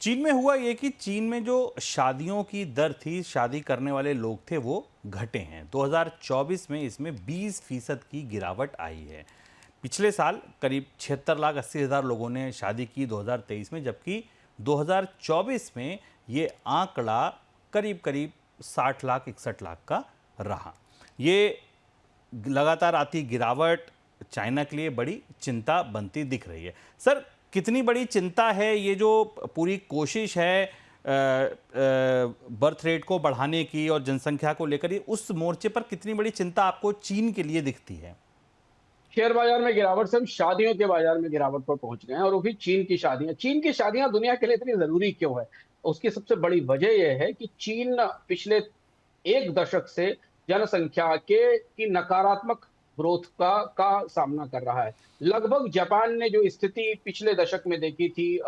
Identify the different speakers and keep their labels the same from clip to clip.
Speaker 1: चीन में हुआ ये कि चीन में जो शादियों की दर थी, शादी करने वाले लोग थे, वो घटे हैं। 2024 में इसमें 20% की गिरावट आई है। पिछले साल करीब 76,80,000 लोगों ने शादी की 2023 में, जबकि 2024 में ये आंकड़ा करीब करीब 60 लाख 61 लाख का रहा। ये लगातार आती गिरावट चाइना के लिए बड़ी चिंता बनती दिख रही है। सर, कितनी बड़ी चिंता है ये जो पूरी कोशिश है बर्थ रेट को बढ़ाने की और जनसंख्या को लेकर, ये उस मोर्चे पर कितनी बड़ी चिंता आपको चीन के लिए दिखती है?
Speaker 2: शेयर बाजार में गिरावट से हम शादियों के बाजार में गिरावट पर पहुंच गए हैं और वो भी चीन की शादियां। चीन की शादियां दुनिया के लिए इतनी जरूरी क्यों है? उसकी सबसे बड़ी वजह यह है कि चीन पिछले एक दशक से जनसंख्या के की नकारात्मक ग्रोथ का सामना कर रहा है। लगभग जापान ने जो स्थिति पिछले दशक में देखी थी,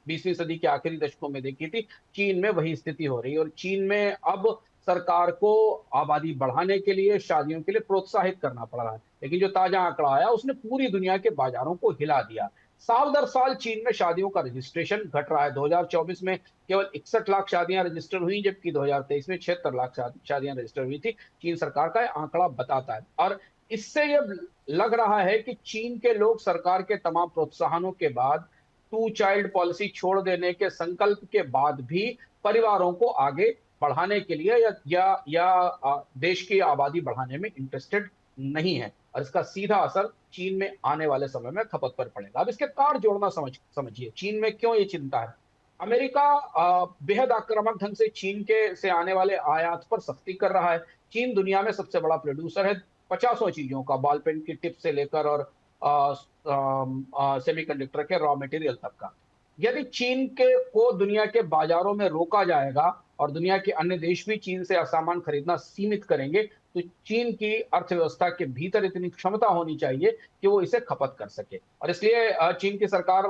Speaker 2: 20वीं सदी के आखिरी दशकों में देखी थी, चीन में वही स्थिति हो रही है। और चीन में अब सरकार को आबादी बढ़ाने के लिए, शादियों के लिए प्रोत्साहित करना पड़ रहा है। लेकिन जो ताजा आंकड़ा आया उसने पूरी दुनिया के बाजारों को हिला दिया। साल दर साल चीन में शादियों का रजिस्ट्रेशन घट रहा है। 2024 में केवल 61 लाख शादियां रजिस्टर हुई, जबकि 2023 में 76 लाख शादियां रजिस्टर हुई थी। चीन सरकार का यह आंकड़ा बताता है। और इससे ये लग रहा है कि चीन के लोग सरकार के तमाम प्रोत्साहनों के बाद, टू चाइल्ड पॉलिसी छोड़ देने के संकल्प के बाद भी परिवारों को आगे बढ़ाने के लिए या देश की आबादी बढ़ाने में इंटरेस्टेड नहीं है। और इसका सीधा असर चीन में आने वाले समय में खपत पर पड़ेगा। अब इसके तार जोड़ना समझिए, चीन में क्यों ये चिंता है। अमेरिका बेहद आक्रामक ढंग से चीन के से आने वाले आयात पर सख्ती कर रहा है। चीन दुनिया में सबसे बड़ा प्रोड्यूसर है पचासों चीजों का, बॉल पेन की टिप से लेकर और सेमीकंडक्टर के रॉ मटेरियल तक का। यदि चीन के को दुनिया के बाजारों में रोका जाएगा और दुनिया के अन्य देश भी चीन से सामान खरीदना सीमित करेंगे, तो चीन की अर्थव्यवस्था के भीतर इतनी क्षमता होनी चाहिए कि वो इसे खपत कर सके। और इसलिए चीन की सरकार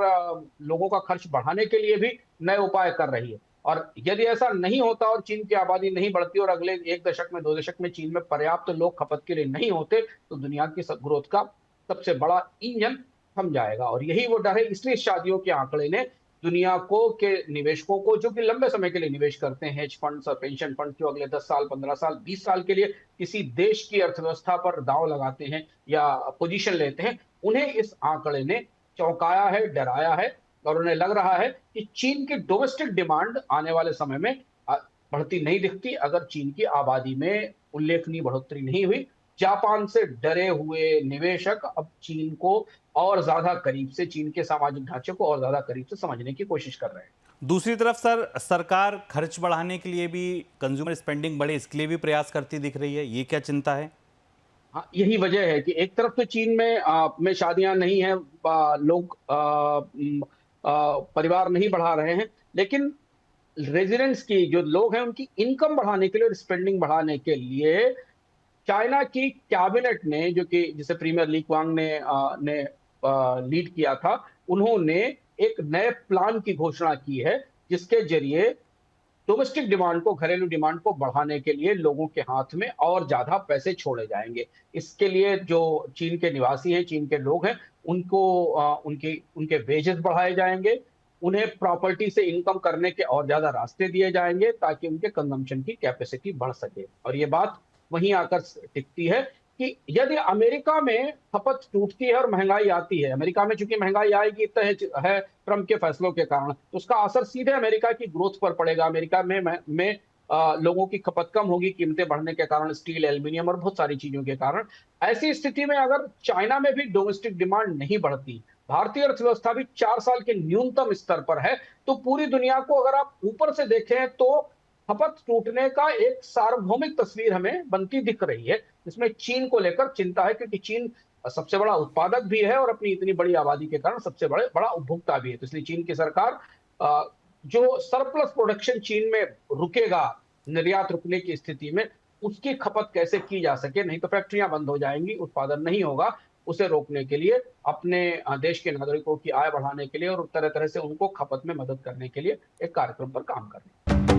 Speaker 2: लोगों का खर्च बढ़ाने के लिए भी नए उपाय कर रही है। और यदि ऐसा नहीं होता और चीन की आबादी नहीं बढ़ती और अगले एक दशक में, 2 दशक में चीन में पर्याप्त लोग खपत के लिए नहीं होते, तो दुनिया की ग्रोथ का सबसे बड़ा इंजन थम जाएगा। और यही वो डर है। इसलिए शादियों के आंकड़े ने दुनिया को के निवेशकों को, जो कि लंबे समय के लिए निवेश करते हैं, हेज फंड्स और पेंशन फंड्स, जो अगले 10 साल, 15 साल, 20 साल के लिए किसी देश की अर्थव्यवस्था पर दांव लगाते हैं या पोजीशन लेते हैं, उन्हें इस आंकड़े ने चौंकाया है, डराया है। और उन्हें लग रहा है कि चीन की डोमेस्टिक डिमांड आने वाले समय में बढ़ती नहीं दिखती अगर चीन की आबादी में उल्लेखनीय बढ़ोतरी नहीं हुई। जापान से डरे हुए निवेशक अब चीन को और ज्यादा करीब से, चीन के सामाजिक ढांचे को और ज्यादा करीब से समझने की कोशिश कर रहे हैं।
Speaker 1: दूसरी तरफ सर, सरकार खर्च बढ़ाने के लिए भी, कंज्यूमर स्पेंडिंग बढ़े इसके लिए भी प्रयास करती दिख रही है। ये क्या चिंता है?
Speaker 2: हाँ, यही वजह है कि एक तरफ तो चीन में शादियां नहीं है, लोग परिवार नहीं बढ़ा रहे हैं, लेकिन रेजिडेंट्स की, जो लोग हैं, उनकी इनकम बढ़ाने के लिए और स्पेंडिंग बढ़ाने के लिए चाइना की कैबिनेट ने, जो कि जिसे प्रीमियर ली क्वांग ने लीड किया था, उन्होंने एक नए प्लान की घोषणा की है, जिसके जरिए डोमेस्टिक डिमांड को, घरेलू डिमांड को बढ़ाने के लिए लोगों के हाथ में और ज्यादा पैसे छोड़े जाएंगे। इसके लिए जो चीन के निवासी हैं, चीन के लोग हैं, उनको उनके उनके वेजेस बढ़ाए जाएंगे। उन्हें प्रॉपर्टी से इनकम करने के और ज्यादा रास्ते दिए जाएंगे ताकि उनके कंजम्पशन की कैपेसिटी बढ़ सके। और ये बात वहीं आकर टिकती है कि यदि अमेरिका में खपत टूटती है और महंगाई आती है, अमेरिका में चूंकि महंगाई आएगी तय है ट्रंप के फैसलों के कारण, तो उसका असर सीधे अमेरिका की ग्रोथ पर पड़ेगा। अमेरिका में लोगों की खपत कम होगी, कीमतें बढ़ने के कारण, स्टील, एल्यूमिनियम और बहुत सारी चीजों के कारण। ऐसी स्थिति में अगर चाइना में भी डोमेस्टिक डिमांड नहीं बढ़ती, भारतीय अर्थव्यवस्था भी 4 साल के न्यूनतम स्तर पर है, तो पूरी दुनिया को अगर आप ऊपर से देखें तो खपत टूटने का एक सार्वभौमिक तस्वीर हमें बनती दिख रही है, जिसमें चीन को लेकर चिंता है, क्योंकि चीन सबसे बड़ा उत्पादक भी है और अपनी इतनी बड़ी आबादी के कारण सबसे बड़ा उपभोक्ता भी है। तो इसलिए चीन की सरकार, जो सरप्लस प्रोडक्शन चीन में रुकेगा, निर्यात रुकने की स्थिति में, उसकी खपत कैसे की जा सके, नहीं तो फैक्ट्रियां बंद हो जाएंगी, उत्पादन नहीं होगा, उसे रोकने के लिए, अपने देश के नागरिकों की आय बढ़ाने के लिए और तरह तरह से उनको खपत में मदद करने के लिए एक कार्यक्रम पर काम करना।